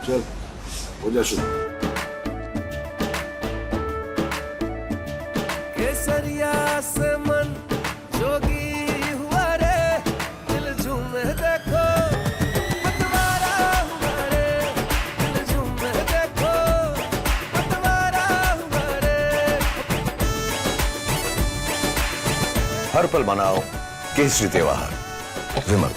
चल हो जा शुरू। केसरिया से मन जोगी हुआ रे, दिल झूमे देखो पतवारा हुआ रे, दिल झूमे देखो पतवारा हुआ रे। हर पल मनाओ केसरी त्योहार। विमल,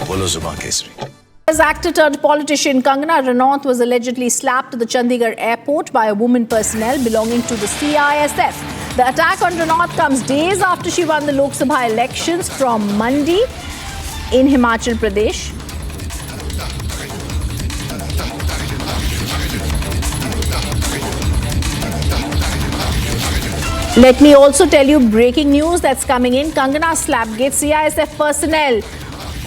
बोलो जुबान Kesari. As actor turned politician Kangana Ranaut was allegedly slapped at the Chandigarh airport by a woman personnel belonging to the CISF. The attack on Ranaut comes days after she won the Lok Sabha elections from Mandi in Himachal Pradesh. Let me also tell you breaking news that's coming in. Kangana slapgate. CISF personnel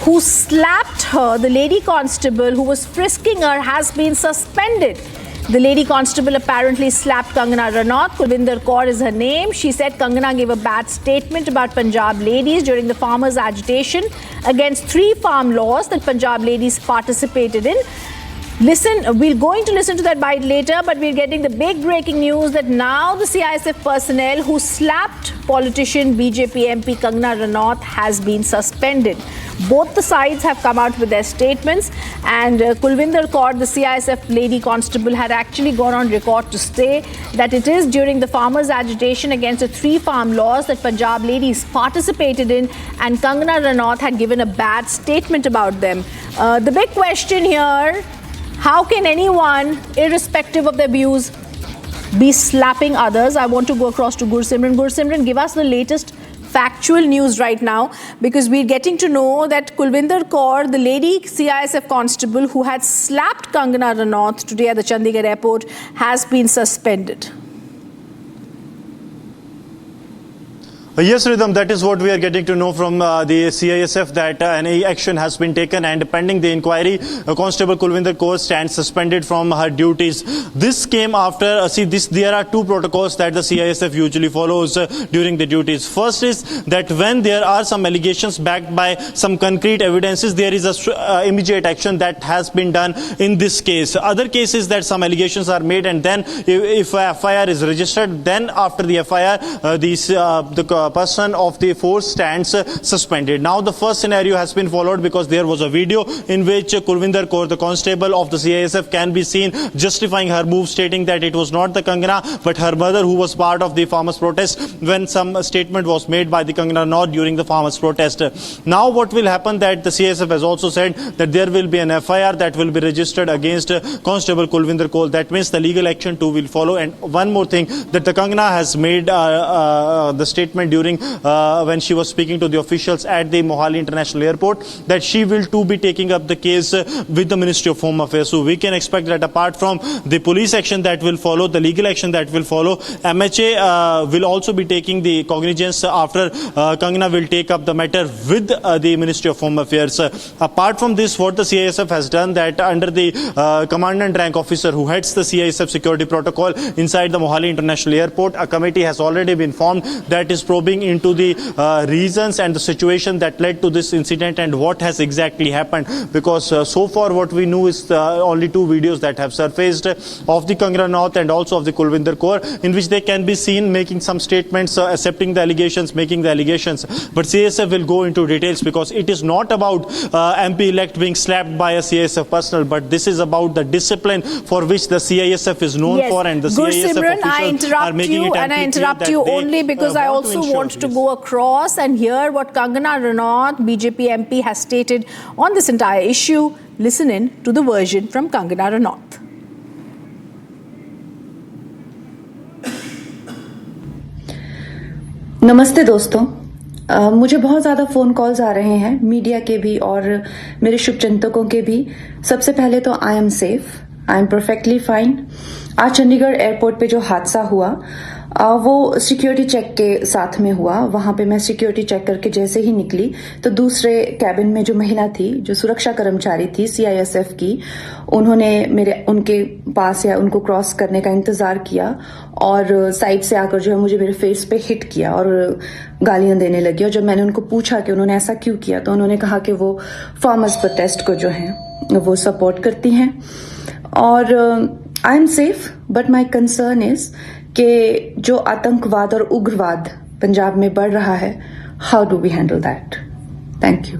who slapped her, the lady constable who was frisking her, has been suspended. The lady constable apparently slapped Kangana Ranaut. Kulvinder Kaur is her name. She said Kangana gave a bad statement about Punjab ladies during the farmers' agitation against 3 farm laws that Punjab ladies participated in. We're going to listen to that bite later, but we're getting the big breaking news that now the CISF personnel who slapped politician BJP MP Kangana Ranaut has been suspended. Both the sides have come out with their statements, and Kulvinder Kaur, the CISF lady constable, had actually gone on record to say that it is during the farmers' agitation against the 3 farm laws that Punjab ladies participated in, and Kangana Ranaut had given a bad statement about them. The big question here: how can anyone, irrespective of their views, be slapping others? I want to go across to Gursimran. Gursimran, give us the latest factual news right now, because we're getting to know that Kulvinder Kaur, the lady CISF constable who had slapped Kangana Ranaut today at the Chandigarh airport, has been suspended. Yes, Rhythm, that is what we are getting to know from the CISF, that any action has been taken, and pending the inquiry, Constable Kulvinder Kaur stands suspended from her duties. This came after, there are 2 protocols that the CISF usually follows during the duties. First is that when there are some allegations backed by some concrete evidences, there is a immediate action that has been done in this case. Other cases that some allegations are made, and then if a FIR is registered, then after the FIR, the person of the force stands suspended. Now the first scenario has been followed, because there was a video in which Kulvinder Kaur, the constable of the CISF, can be seen justifying her move, stating that it was not the Kangana but her mother who was part of the farmers' protest, when some statement was made by the Kangana Ranaut during the farmers' protest. Now what will happen, that the CISF has also said that there will be an FIR that will be registered against Constable Kulvinder Kaur. That means the legal action too will follow. And one more thing, that the Kangana has made the statement during when she was speaking to the officials at the Mohali International Airport, that she will too be taking up the case with the Ministry of Home Affairs. So we can expect that apart from the police action that will follow, the legal action that will follow, MHA will also be taking the cognizance after Kangana will take up the matter with the Ministry of Home Affairs. Apart from this, what the CISF has done, that under the commandant rank officer who heads the CISF security protocol inside the Mohali International Airport, a committee has already been formed that is probing into the reasons and the situation that led to this incident and what has exactly happened. Because so far what we know is only 2 videos that have surfaced of the Kangana Ranaut and also of the Kulvinder Kaur, in which they can be seen making some statements, accepting the allegations, making the allegations. But CISF will go into details, because it is not about MP-elect being slapped by a CISF personnel, but this is about the discipline for which the CISF is known for, and the CISF officials are making it I interrupt you only because I also want to go across and hear what Kangana Ranaut, BJP MP, has stated on this entire issue. Listen in to the version from Kangana Ranaut. नमस्ते दोस्तों, मुझे बहुत ज़्यादा phone calls आ रहे हैं, media के भी और मेरे शुभचिंतकों के भी। सबसे पहले तो I am safe, I am perfectly fine. आज चंडीगढ़ एयरपोर्ट पे जो हादसा हुआ वो सिक्योरिटी चेक के साथ में हुआ। वहां पे मैं सिक्योरिटी चेक करके जैसे ही निकली तो दूसरे कैबिन में जो महिला थी, जो सुरक्षा कर्मचारी थी CISF की, उन्होंने उनके पास या उनको क्रॉस करने का इंतजार किया और साइड से आकर जो है मुझे मेरे फेस पे हिट किया और गालियां देने लगी। और जब मैंने उनको पूछा कि उन्होंने ऐसा क्यों किया तो उन्होंने कहा कि वो फार्मर्स प्रोटेस्ट को जो है वो सपोर्ट करती हैं और I am safe, but my concern is कि जो आतंकवाद और उग्रवाद पंजाब में बढ़ रहा है, how do we handle that? Thank you.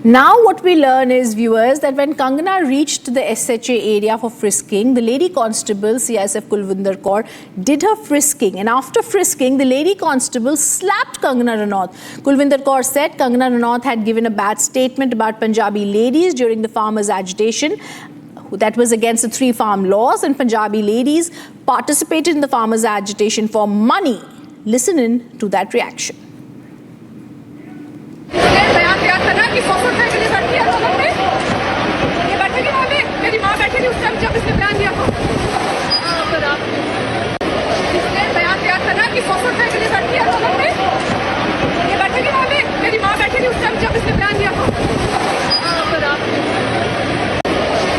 Now what we learn is, viewers, that when Kangana reached the SHA area for frisking, the lady constable CISF Kulvinder Kaur did her frisking, and after frisking the lady constable slapped Kangana Ranaut. Kulvinder Kaur said Kangana Ranaut had given a bad statement about Punjabi ladies during the farmers' agitation that was against the 3 farm laws, and Punjabi ladies participated in the farmers' agitation for money. Listen in to that reaction. कि 100 रुपए के लिए बैठी है लोगों में, ये बैठेगी वहाँ पे, मेरी माँ बैठी थी उस टाइम जब इसने बयान दिया था। पर आप इसने बयान दिया था ना कि 100 रुपए के लिए बैठी है लोगों में, ये बैठेगी वहाँ पे, मेरी माँ बैठी थी उस टाइम जब इसने बयान दिया था। पर आप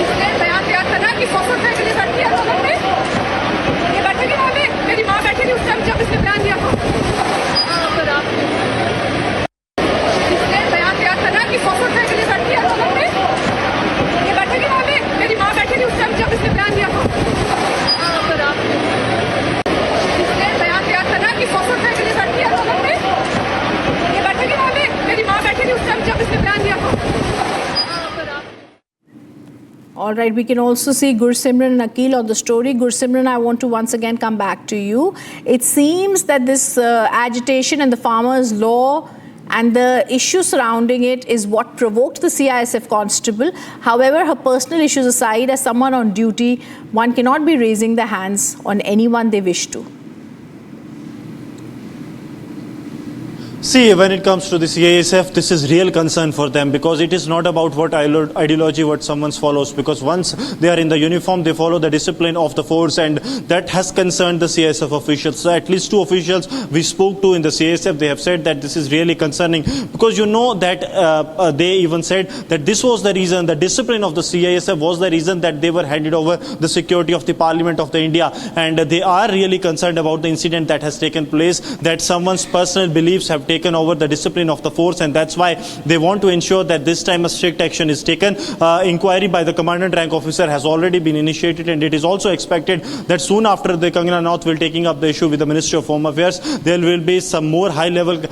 इसने बयान दिया था ना कि 100 रुपए के लिए बैठी है लोगों में, ये बैठेगी वहाँ पे, मेरी माँ बैठी थी उस टाइम जब इसने बयान दिया था। पर आप कि 100 रुपए के लिए बैठी है लोगों में, ये बैठेगी वहाँ पे, मेरी माँ बैठी थी उस टाइम जब इसने बयान दिया था। पर आप इसने बयान दिया था ना कि 100 रुपए के लिए बैठी है लोगों में, ये बैठेगी वहाँ पे, मेरी माँ बैठी थी उस टाइम जब इसने बयान दिया था। पर आप All right, we can also see Gursimran and Akhil on the story. Gursimran, I want to once again come back to you. It seems that this agitation and the farmers' law and the issue surrounding it is what provoked the CISF constable. However, her personal issues aside, as someone on duty, one cannot be raising their hands on anyone they wish to. See, when it comes to the CISF, this is real concern for them, because it is not about what ideology what someone follows, because once they are in the uniform, they follow the discipline of the force, and that has concerned the CISF officials. So at least 2 officials we spoke to in the CISF, they have said that this is really concerning, because you know that they even said that this was the reason, the discipline of the CISF was the reason that they were handed over the security of the Parliament of the India, and they are really concerned about the incident that has taken place, that someone's personal beliefs have taken over the discipline of the force, and that's why they want to ensure that this time a strict action is taken. Inquiry by the commandant rank officer has already been initiated, and it is also expected that soon after the Kangana Ranaut will taking up the issue with the Ministry of Home Affairs, there will be some more high-level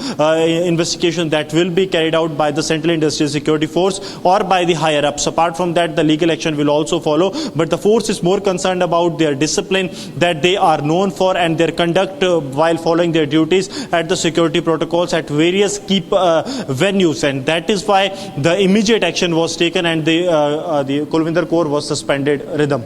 investigation that will be carried out by the Central Industrial Security Force or by the higher-ups. Apart from that, the legal action will also follow, but the force is more concerned about their discipline that they are known for and their conduct while following their duties at the security protocols at various key venues, and that is why the immediate action was taken and the Kulvinder Kaur was suspended. Rhythm.